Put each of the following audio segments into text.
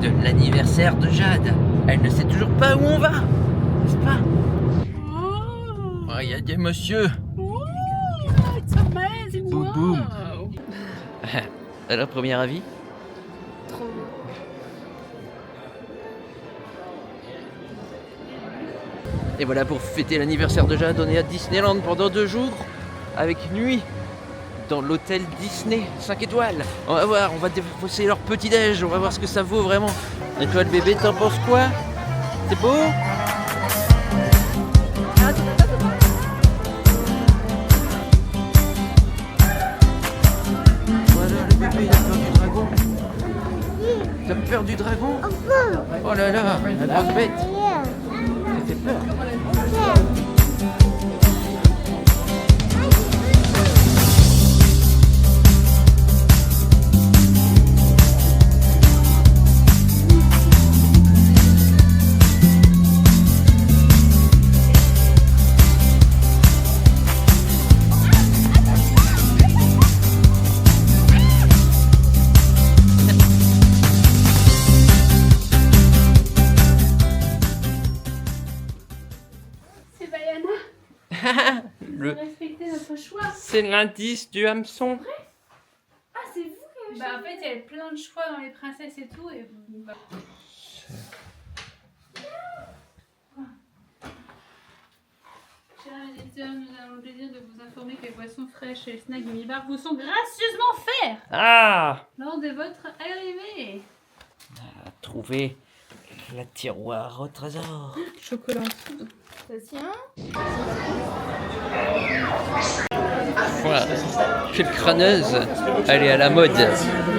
de l'anniversaire de Jade. Elle ne sait toujours pas où on va, n'est-ce pas? Oh, il y a des monsieur. It's amazing. Boum, boum. Alors, premier avis? Trop. Et voilà, pour fêter l'anniversaire de Jade, on est à Disneyland pendant 2 jours, avec nuit, dans l'hôtel Disney 5 étoiles. On va voir, on va défausser leur petit-déj, on va voir ce que ça vaut vraiment. Et toi, le bébé, t'en penses quoi? C'est beau? Voilà, le bébé, il a peur du dragon. T'as peur du dragon? Oh là là, la grosse bête. Ça fait peur. C'est Bayana. Respectez notre choix. C'est l'indice du hameçon. Ah, c'est vous qui avez choisi. En fait, il y avait plein de choix dans les princesses et tout. Et... Chers auditeurs, nous avons le plaisir de vous informer que les boissons fraîches et les snacks Gummy Bar vous sont gracieusement offerts Ah! lors de votre arrivée. Trouver la tiroir au trésor. Chocolat en dessous. Ça tient. Voilà. Chez le crâneuse, elle est à la mode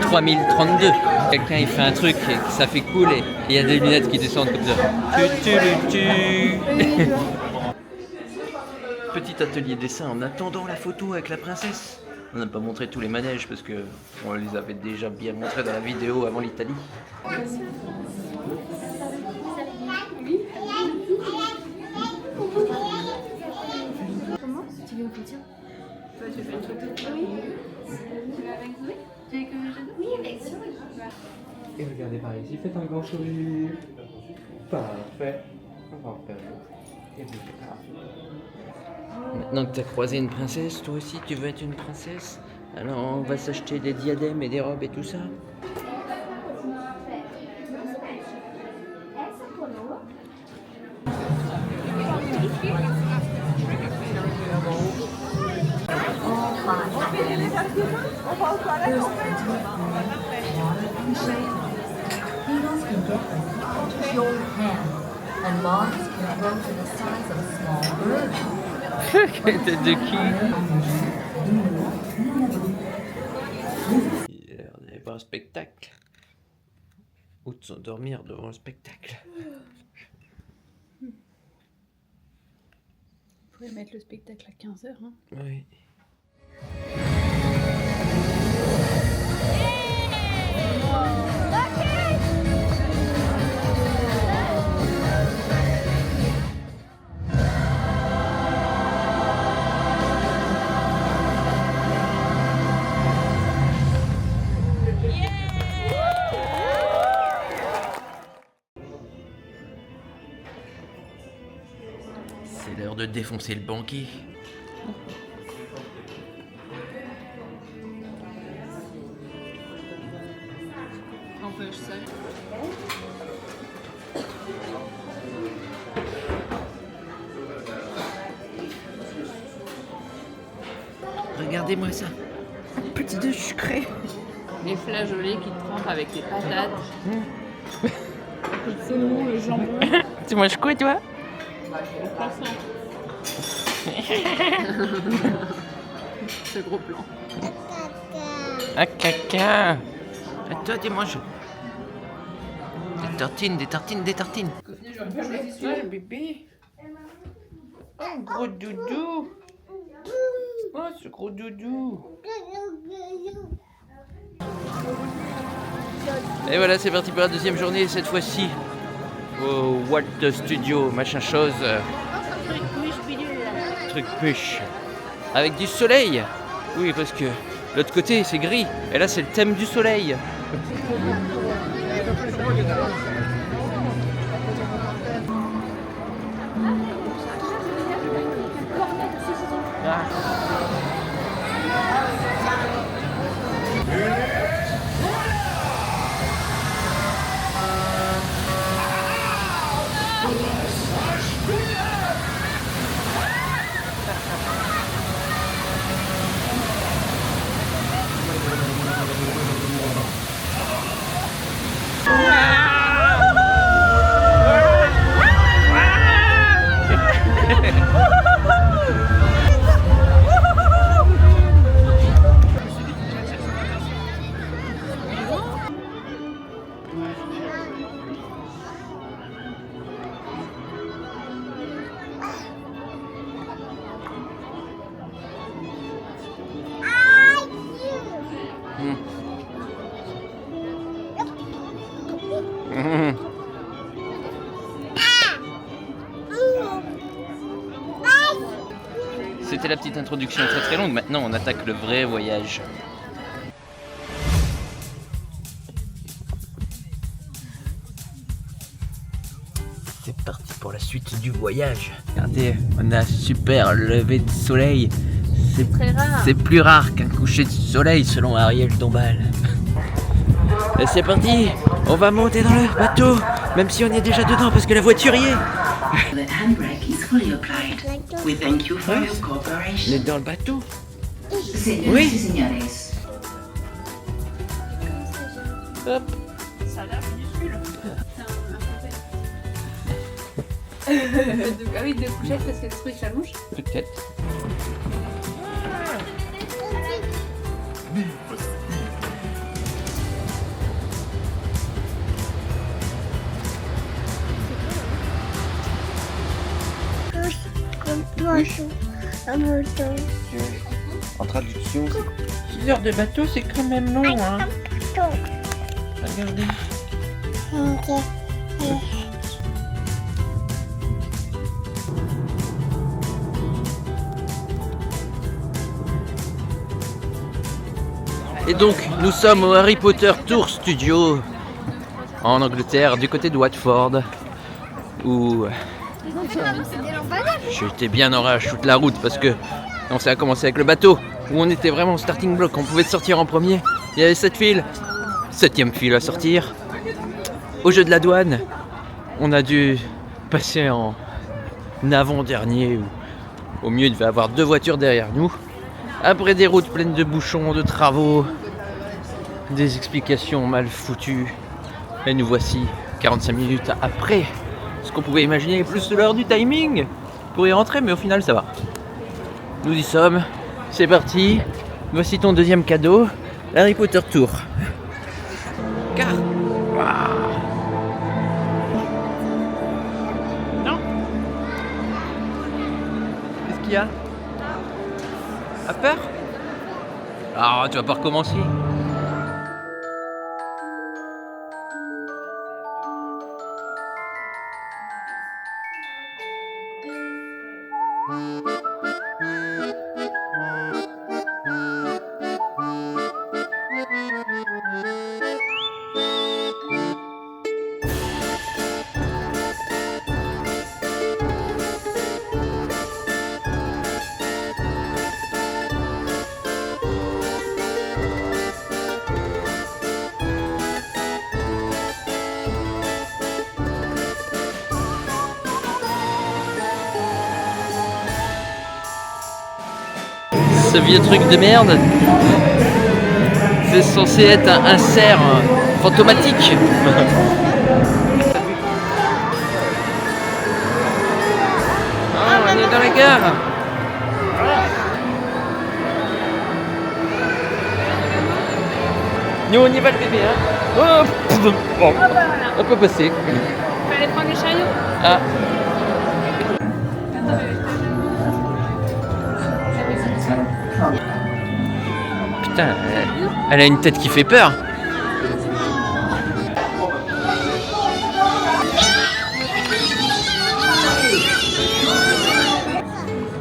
3032. Quelqu'un il fait un truc et que ça fait cool et il y a des lunettes qui descendent comme ça. Petit atelier dessin en attendant la photo avec la princesse. On n'a pas montré tous les manèges parce que on les avait déjà bien montrés dans la vidéo avant l'Italie. Comment? Tu veux petit? Toi, tu fais une photo? Oui. Tu vas avec Zoé? Tu es avec Jade? Oui, avec Zoé. Et regardez par ici, faites un grand sourire. Parfait. On va en faire l'autre. Et vous Maintenant que tu as croisé une princesse, toi aussi tu veux être une princesse? Alors on va s'acheter des diadèmes et des robes et tout ça. And moths can grow to the size of a small bird. Quelle tête de qui? On allait voir un spectacle. Ou de s'endormir devant le spectacle. Vous pouvez mettre le spectacle à 15h. Hein. Oui. C'est l'heure de défoncer le banquier. Empêche ça. Regardez-moi ça. Petit de sucré. Les flageolets qui trempent avec les patates. Le saumon, le jambon, Tu manges quoi toi? le croissant. Ce gros plan. Ah caca. Et toi tu manges des tartines, des tartines, des tartines. Ah le bébé. Oh gros doudou. Oh ce gros doudou. Et voilà, c'est parti pour la deuxième journée, cette fois-ci au Walt Studio, machin chose. Truc push. Avec du soleil. Oui, parce que l'autre côté c'est gris. Et là c'est le thème du soleil. C'était la petite introduction très très longue, maintenant on attaque le vrai voyage. C'est parti pour la suite du voyage. Regardez, on a un super lever de soleil. Très rare. C'est plus rare qu'un coucher de soleil selon Ariel Dombal. Et c'est parti, on va monter dans le bateau, même si on est déjà dedans parce que la voiture y est. The handbrake is fully applied. We thank you for your On cooperation. est dans le bateau. Señoras Oui. y señores. Hop. Ça a l'air minuscule. Ah oui, de couchette parce que le truc s'allonge. Peut-être. En traduction, 6 heures de bateau, c'est quand même long, hein. Regardez. Et donc, nous sommes au Harry Potter Tour Studio en Angleterre, du côté de Watford, où j'étais bien en rage toute la route parce que on s'est commencé avec le bateau, où on était vraiment au starting block, on pouvait sortir en premier. Il y avait 7 files, 7ème file à sortir. Au jeu de la douane, on a dû passer en avant-dernier, où au mieux il devait y avoir 2 voitures derrière nous. Après des routes pleines de bouchons, de travaux, des explications mal foutues. Et nous voici 45 minutes après ce qu'on pouvait imaginer, plus de l'heure du timing pour y rentrer, mais au final ça va. Nous y sommes, c'est parti. Voici ton deuxième cadeau, Harry Potter Tour. Car... Non. Qu'est-ce qu'il y a? A peur? Ah, tu vas pas recommencer. Ce vieux truc de merde, c'est censé être un cerf fantomatique. Ah, on est dans la gare. Nous on y va le bébé, hein. Oh, bon, on peut passer. On va aller prendre le chariot. Ah. Putain, elle a une tête qui fait peur.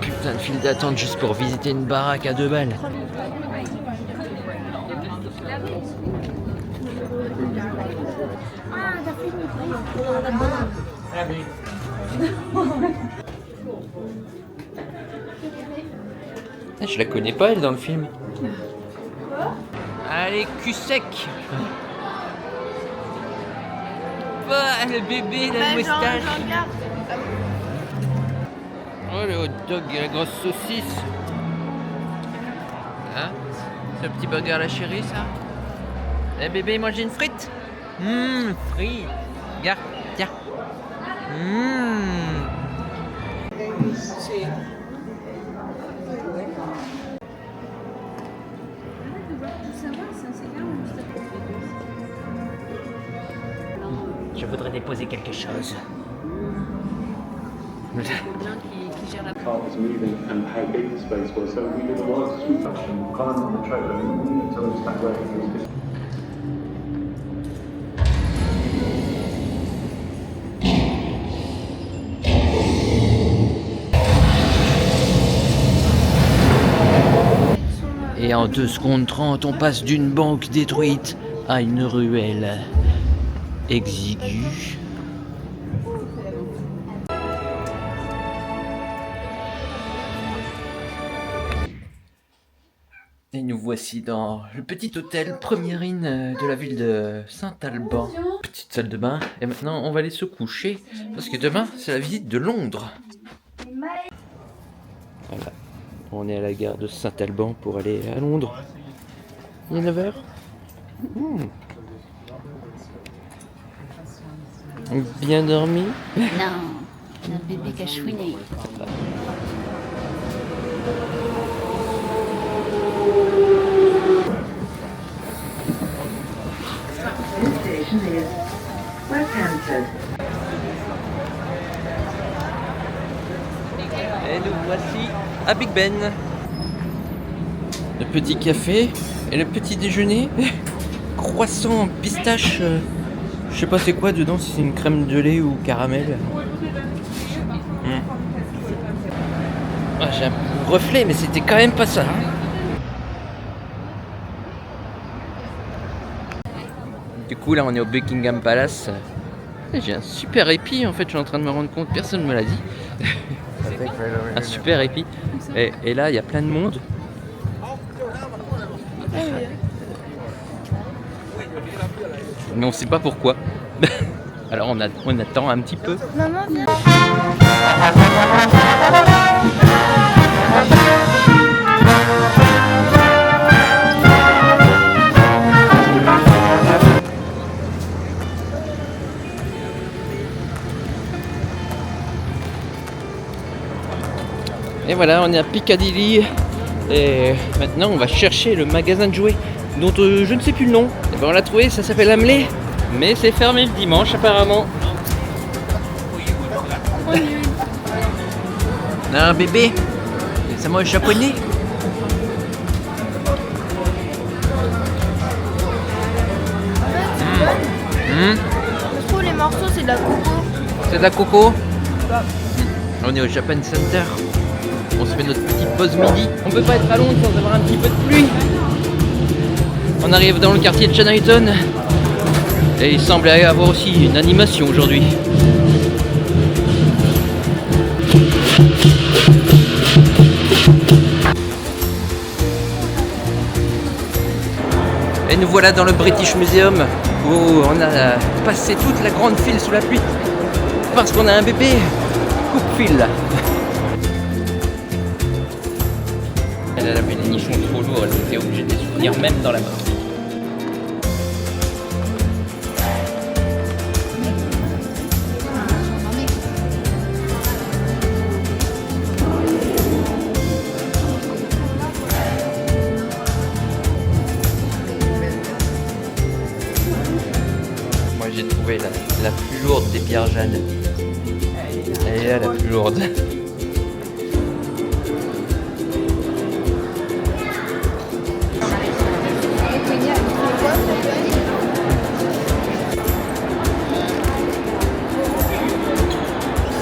Putain de file d'attente juste pour visiter une baraque à 2 balles. Je la connais pas elle dans le film. Allez, cul sec. Oh, le bébé, la moustache. Oh, le hot dog et la grosse saucisse. Hein? Ce petit burger à la chérie, ça? Eh bébé, mange une frite? Frite. Regarde, tiens. Je voudrais déposer quelque chose. car was moving and how big the space was. So we did a lot of street action, climbed on the trailer to understand where it was. Et en 2 secondes 30, on passe d'une banque détruite à une ruelle exiguë. Et nous voici dans le petit hôtel Première Inn de la ville de Saint-Alban. Petite salle de bain. Et maintenant, on va aller se coucher parce que demain, c'est la visite de Londres. Voilà. On est à la gare de Saint-Alban pour aller à Londres. Il est 9h. Bien dormi? Non, un bébé qui a chouiné. Et nous voici à Big Ben. Le petit café et le petit déjeuner. Croissant pistache. Je sais pas c'est quoi dedans, si c'est une crème de lait ou caramel. Ah, j'ai un reflet, mais c'était quand même pas ça. Du coup, là, on est au Buckingham Palace. J'ai un super épi, en fait, je suis en train de me rendre compte, personne ne me l'a dit. Un super épi. Et là, il y a plein de monde. Mais on sait pas pourquoi. Alors on attend un petit peu. Maman, viens. Et voilà, on est à Piccadilly. Et maintenant, on va chercher le magasin de jouets dont je ne sais plus le nom. Et ben, on l'a trouvé, ça s'appelle Hamlet. Mais c'est fermé le dimanche apparemment. Un bébé, ça mange japonais. Je trouve les morceaux, c'est de la coco. C'est de la coco. On est au Japan Center. On se fait notre petite pause midi. On peut pas être à Londres sans avoir un petit peu de pluie. On arrive dans le quartier de Chinatown. Et il semble y avoir aussi une animation aujourd'hui. Et nous voilà dans le British Museum où on a passé toute la grande file sous la pluie parce qu'on a un bébé coupe-fil. Elle avait les nichons trop lourds, elle était obligée de les soutenir même dans la main. Moi j'ai trouvé la plus lourde des pierres Jeanne. Elle est là la plus lourde.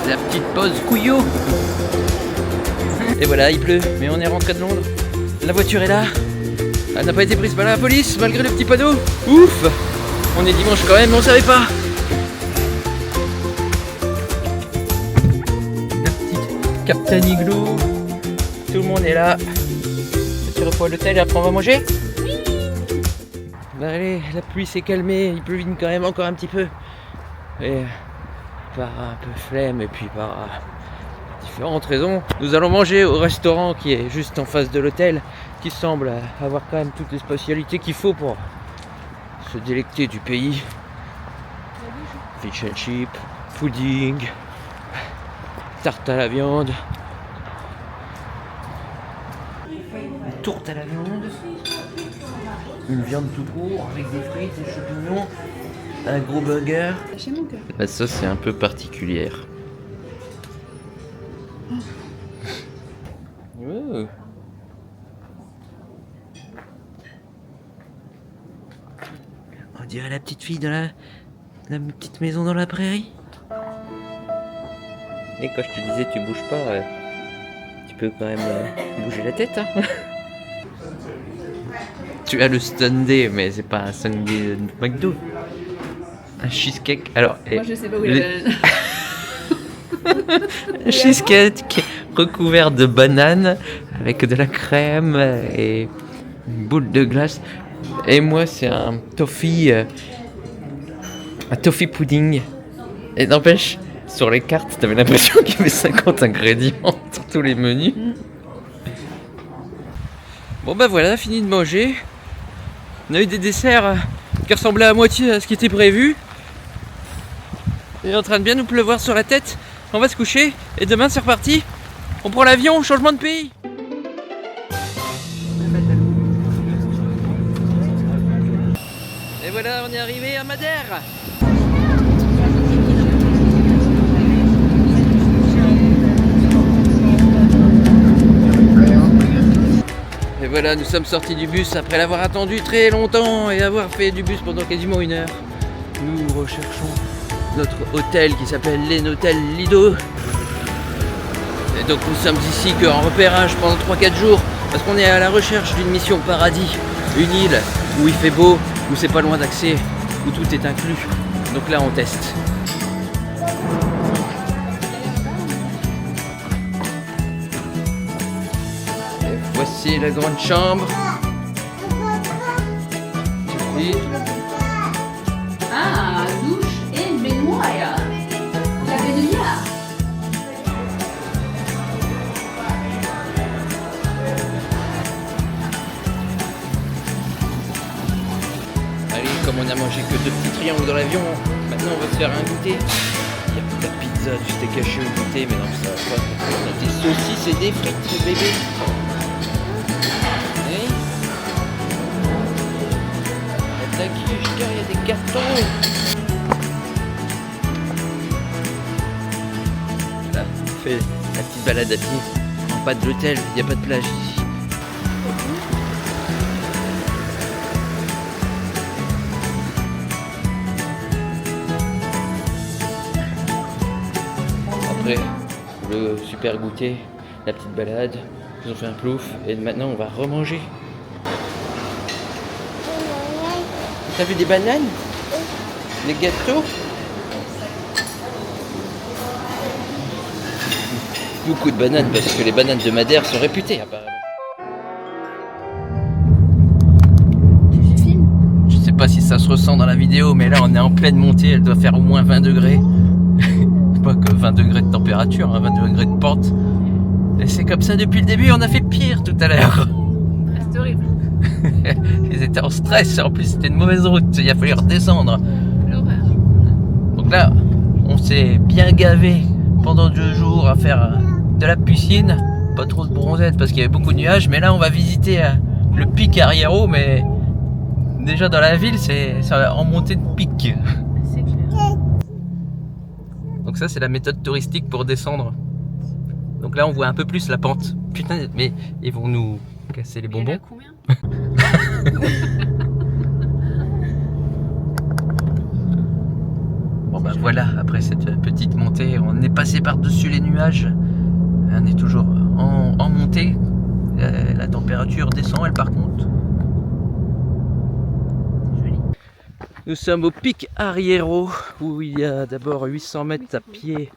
La petite pause couillot. Et voilà, il pleut, mais on est rentré de Londres. La voiture est là. Elle n'a pas été prise par la police malgré le petit panneau. Ouf. On est dimanche quand même, mais on savait pas. Captain Igloo. Tout le monde est là. Petit repos à l'hôtel et après on va manger. Bah allez, la pluie s'est calmée, il pleuvine quand même encore un petit peu. Et par un peu flemme et puis par différentes raisons, nous allons manger au restaurant qui est juste en face de l'hôtel, qui semble avoir quand même toutes les spécialités qu'il faut pour se délecter du pays. Fish and chip, pudding, tarte à la viande, une tourte à la viande, une viande tout court avec des frites, des champignons, un gros burger. La sauce est un peu particulière. Oh. On dirait la petite fille de la petite maison dans la prairie. Et quand je te disais tu bouges pas, tu peux quand même bouger la tête. Hein. Tu as le Sunday, mais c'est pas un Sunday de McDo. Un cheesecake. Alors, Moi, je sais pas où il est. un cheesecake recouvert de bananes avec de la crème et une boule de glace. Et moi, c'est un toffee pudding. Et n'empêche, sur les cartes, t'avais l'impression qu'il y avait 50 ingrédients sur tous les menus. Bon bah voilà, fini de manger. On a eu des desserts qui ressemblaient à moitié à ce qui était prévu. Il est en train de bien nous pleuvoir sur la tête. On va se coucher et demain c'est reparti. On prend l'avion, changement de pays. Et voilà, on est arrivé à Madère. Et voilà, nous sommes sortis du bus après l'avoir attendu très longtemps et avoir fait du bus pendant quasiment 1 heure. Nous recherchons notre hôtel qui s'appelle l'Hôtel Lido. Et donc nous sommes ici qu'en repérage pendant 3-4 jours parce qu'on est à la recherche d'une mission paradis. Une île où il fait beau, où c'est pas loin d'accès, où tout est inclus. Donc là on teste. Et voici la grande chambre. Et Ah, douche et baignoire. La baignoire. allez, comme on a mangé que 2 petits triangles dans l'avion, maintenant on va se faire un goûter. Il y a de la pizza, du steak haché au goûter, mais non, ça va pas. On a des saucisses et des frites, bébé. Et il y a de la quiche, il y a des gâteaux. Là, on fait la petite balade à pied. En pas de l'hôtel, il n'y a pas de plage ici. Après le super goûter, la petite balade, ils ont fait un plouf et maintenant on va remanger. T'as vu des bananes? Des gâteaux? Beaucoup de bananes parce que les bananes de Madère sont réputées apparemment. Je sais pas si ça se ressent dans la vidéo mais là on est en pleine montée, elle doit faire au moins 20 degrés. Pas que 20 degrés de température, hein, 20 degrés de pente. Et c'est comme ça depuis le début, on a fait pire tout à l'heure. C'est horrible. Ils étaient en stress, en plus c'était une mauvaise route, il a fallu redescendre. L'horreur. Donc là, on s'est bien gavé pendant 2 jours à faire de la piscine. Pas trop de bronzette parce qu'il y avait beaucoup de nuages, mais là on va visiter le pic Arriero, mais déjà dans la ville c'est en montée de pic. C'est clair. Donc ça c'est la méthode touristique pour descendre. Donc là on voit un peu plus la pente. Putain, mais ils vont nous casser les bonbons. Combien? Bon bah voilà, après cette petite montée, on est passé par-dessus les nuages. On est toujours en montée. La température descend elle par contre. C'est joli. Nous sommes au pic Arriero où il y a d'abord 800 mètres à pied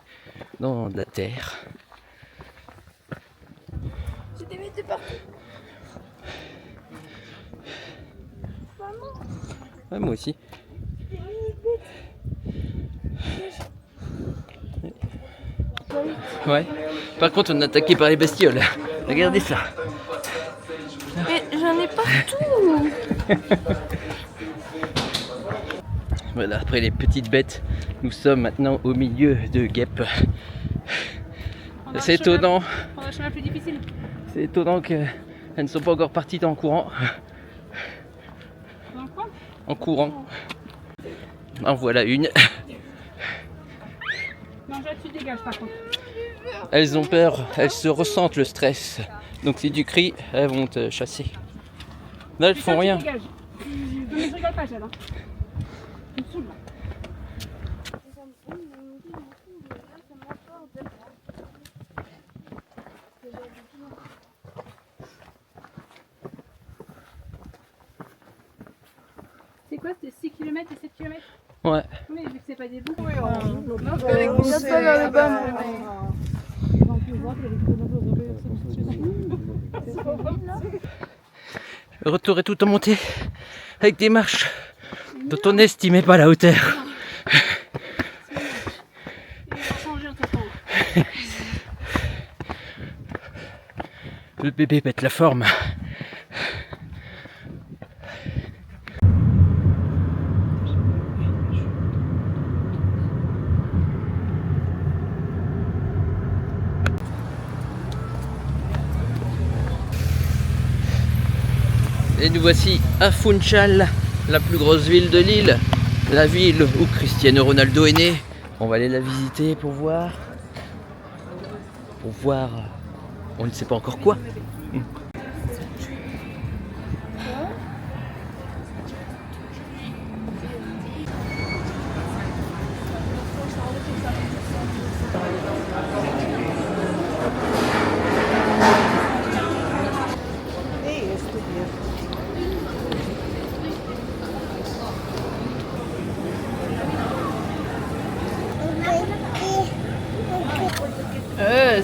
dans de la terre. j'ai des bêtes de partout. Ouais, moi aussi. Ouais. Par contre, on est attaqué par les bestioles. Regardez ça. Mais j'en ai partout. Voilà, après les petites bêtes, nous sommes maintenant au milieu de guêpes. C'est étonnant. On a un chemin plus difficile. C'est étonnant qu'elles ne sont pas encore parties en courant. Dans le coin. En courant. En voilà une. Non, là, tu dégages par contre. Elles ont peur, elles se ressentent le stress. Donc si tu cries, elles vont te chasser. Là, elles font rien. Tu dégages. Non, mais je rigole pas, Jade. Hein. Tu me saoules, là. C'est quoi, c'était 6 km et 7 km? Ouais. Oui, vu que c'est pas des bouts. Le retour est tout en montée, avec des marches dont on n'estimait pas la hauteur. Il va changer en tapant. Le bébé pète la forme. Et nous voici à Funchal, la plus grosse ville de l'île, la ville où Cristiano Ronaldo est né. On va aller la visiter pour voir. On ne sait pas encore quoi.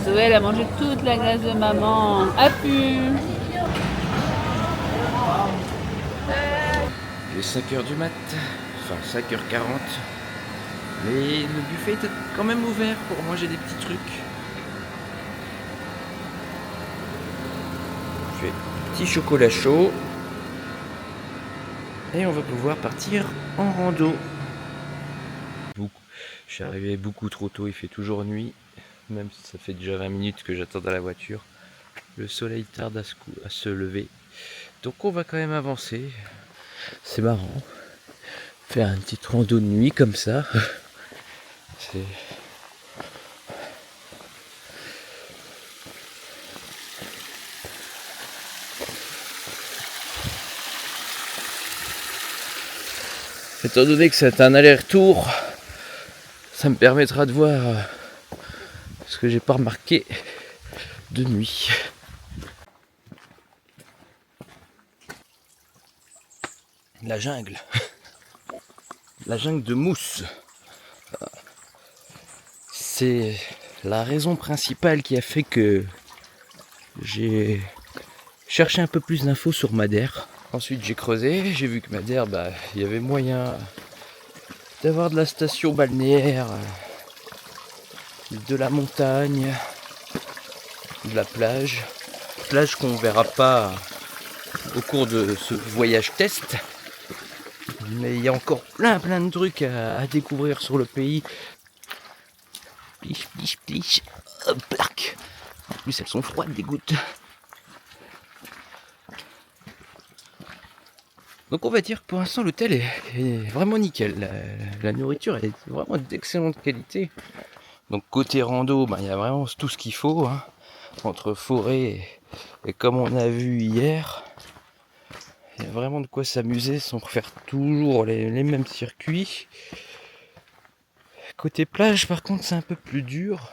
Zoé, elle a mangé toute la glace de maman. A pu. Il est 5h du mat, enfin 5h40. Mais le buffet est quand même ouvert pour manger des petits trucs. Je fais petit chocolat chaud. Et on va pouvoir partir en rando. Je suis arrivé beaucoup trop tôt, il fait toujours nuit. Même si ça fait déjà 20 minutes que j'attends dans la voiture. Le soleil tarde à se lever. Donc on va quand même avancer. C'est marrant. Faire une petite rando de nuit comme ça. C'est... Étant donné que c'est un aller-retour, ça me permettra de voir ce que j'ai pas remarqué de nuit. La jungle. La jungle de mousse. C'est la raison principale qui a fait que j'ai cherché un peu plus d'infos sur Madère. Ensuite j'ai creusé, j'ai vu que Madère, il y avait moyen d'avoir de la station balnéaire, de la montagne, de la plage. Plage qu'on verra pas au cours de ce voyage test. Mais il y a encore plein de trucs à découvrir sur le pays. Pliche, pliche, pliche. Hop, plac. En plus elles sont froides des gouttes. Donc on va dire que pour l'instant l'hôtel est vraiment nickel. La nourriture est vraiment d'excellente qualité. Donc côté rando, il y a vraiment tout ce qu'il faut. Hein, entre forêt et comme on a vu hier. Il y a vraiment de quoi s'amuser sans refaire toujours les mêmes circuits. Côté plage par contre c'est un peu plus dur.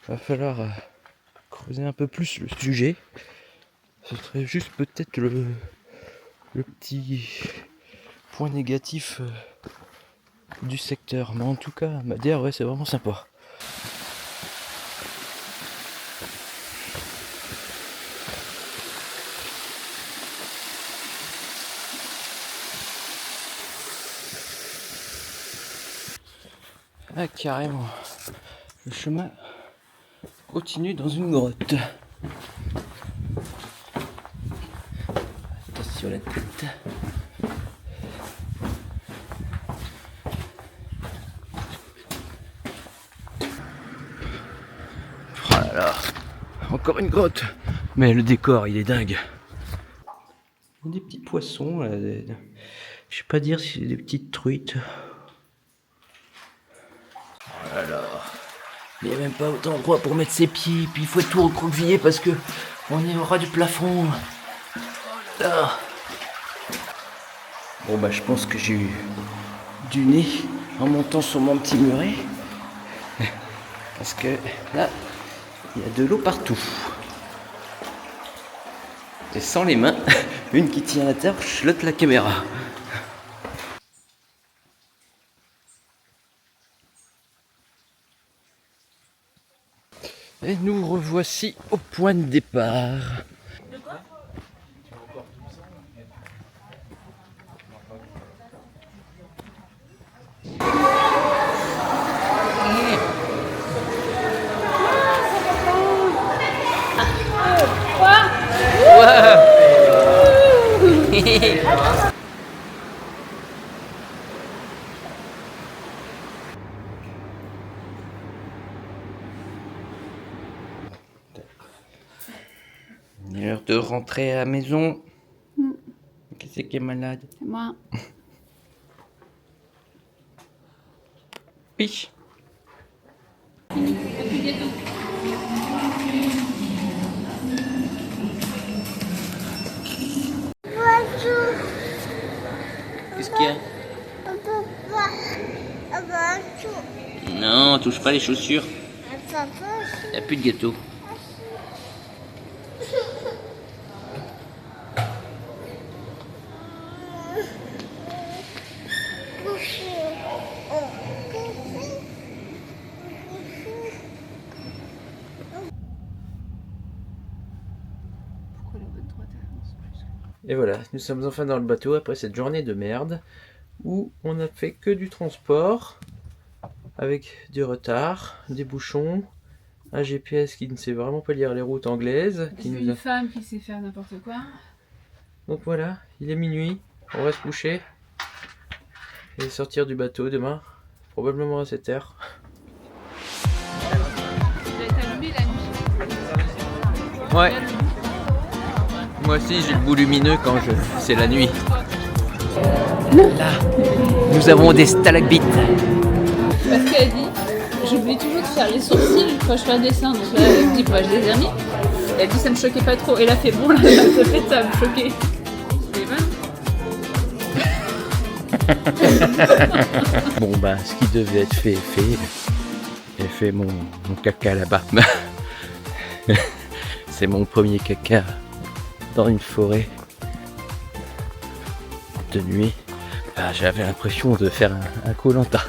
Va falloir creuser un peu plus le sujet. Ce serait juste peut-être le petit point négatif du secteur. Mais en tout cas, Madère, ouais, c'est vraiment sympa. Ah, carrément. Le chemin continue dans une grotte. Attention la tête. Oh là là. Encore une grotte. Mais le décor, il est dingue. Il y a des petits poissons. Là, je sais pas dire si c'est des petites truites. Oh là là. Il n'y a même pas autant d'endroit pour mettre ses pieds. Puis il faut tout recroqueviller parce que on est au ras du plafond. Oh là là. Bon bah je pense que j'ai eu du nez en montant sur mon petit muret. Parce que là, il y a de l'eau partout. Et sans les mains, une qui tient la torche, l'autre la caméra. Et nous revoici au point de départ. Il est l'heure de rentrer à la maison. Qui c'est qui est malade? C'est moi. Oui. Qu'est-ce qu'il y a? Non, touche pas les chaussures. Il n'y a plus de gâteau. Et voilà, nous sommes enfin dans le bateau après cette journée de merde où on n'a fait que du transport avec du retard, des bouchons, un GPS qui ne sait vraiment pas lire les routes anglaises. Une femme qui sait faire n'importe quoi. Donc voilà, il est minuit, on va se coucher et sortir du bateau demain, probablement à 7h. Ouais. Moi aussi j'ai le bout lumineux quand c'est la nuit. Là, nous avons des stalagmites. Parce qu'elle dit, j'oublie toujours de faire les sourcils quand je fais un dessin. Donc là, elle me dit, bah, je les ai remis. Elle dit, ça me choquait pas trop. Elle a fait, bon, là, ça fait ça me choquer. Bon bah, ce qui devait être fait est fait. J'ai fait mon caca là-bas. C'est mon premier caca dans une forêt de nuit. Ah, j'avais l'impression de faire un Koh-Lanta.